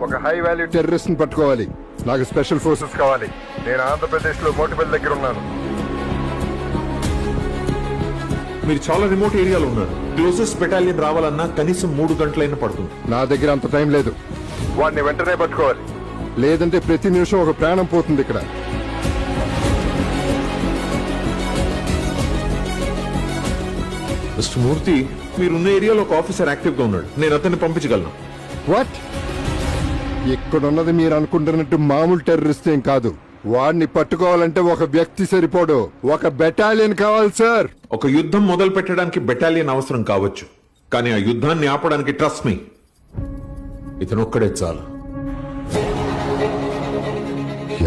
ఒక high value terrorist ని పట్టుకోవాలి. నాకు స్పెషల్ ఫోర్సెస్ కావాలి. నేను ఆంధ్రప్రదేశ్ లో మోటిపల్లి దగ్గర ఉన్నాను. మీరు చాలా రిమోట్ ఏరియాలో ఉన్నారు. క్లోజెస్ట్ బెటాలియన్ రావాలన్నా కనీసం 3 గంటలైనా పడుతుంది. నా దగ్గర అంత టైం లేదు. వాడిని వెంటనే పట్టుకోవాలి, లేదంటే ప్రతి నిమిషం ఒక ప్రాణం పోతుంది ఇక్కడ. మిస్టర్ మూర్తి, మీరున్న ఏరియాలో ఒక ఆఫీసర్ యాక్టివ్ గా ఉన్నాడు. నేను అతన్ని పంపించగలను. వాట్? ఇక్కడున్నది మీరు అనుకుంటున్నట్టు మామూలు టెర్రరిస్ట్ ఏం కాదు. వాడిని పట్టుకోవాలంటే ఒక వ్యక్తి సరిపోడు, ఒక బెటాలియన్ కావాలి సార్. ఒక యుద్ధం మొదలు పెట్టడానికి బెటాలియన్ అవసరం కావచ్చు, కానీ ఆ యుద్ధాన్ని ఆపడానికి ట్రస్ట్ మీ, ఇతను ఒక్కడే చాలు.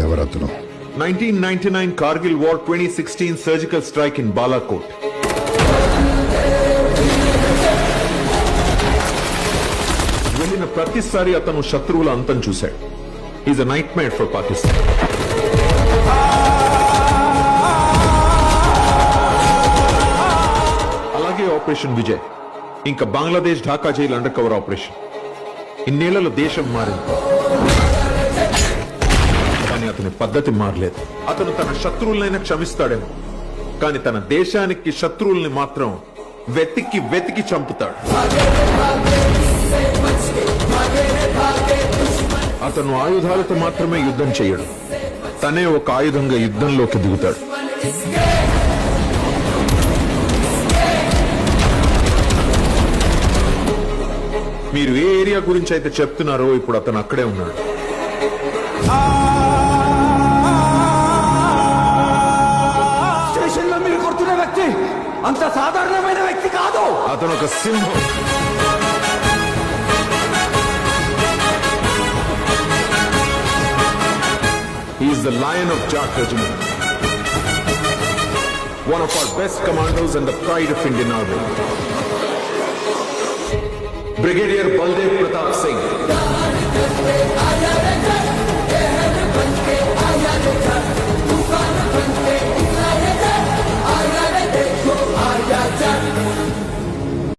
ఎవరతను? 1999 Kargil war 2016 surgical strike in Balakot. వెళ్ళిన ప్రతిసారి అతను శత్రువుల అంతం చూశాడు. Is a nightmare for Pakistan. అలాగే ఆపరేషన్ విజయ్, ఇంకా Bangladesh Dhaka jail under cover operation. ఇన్నేళ్లలో దేశం మారింది, కానీ అతని పద్ధతి మారలేదు. అతను తన శత్రువులైనా క్షమిస్తాడేమో, కానీ తన దేశానికి శత్రువుల్ని మాత్రం వెతికి వెతికి చంపుతాడు. అతను ఆయుధాలతో మాత్రమే యుద్ధం చేయడు, తనే ఒక ఆయుధంగా యుద్ధంలోకి దిగుతాడు. మీరు ఏ ఏరియా గురించి అయితే చెప్తున్నారో ఇప్పుడు అతను అక్కడే ఉన్నాడు. స్టేషన్ లో మీరు కొడుతున్న వ్యక్తి అంత సాధారణమైన వ్యక్తి కాదు. అతను ఒక సింహం. He is the Lion of Jat Regiment, one of our best commandos and the pride of Indian Army. Brigadier Baldev Pratap Singh.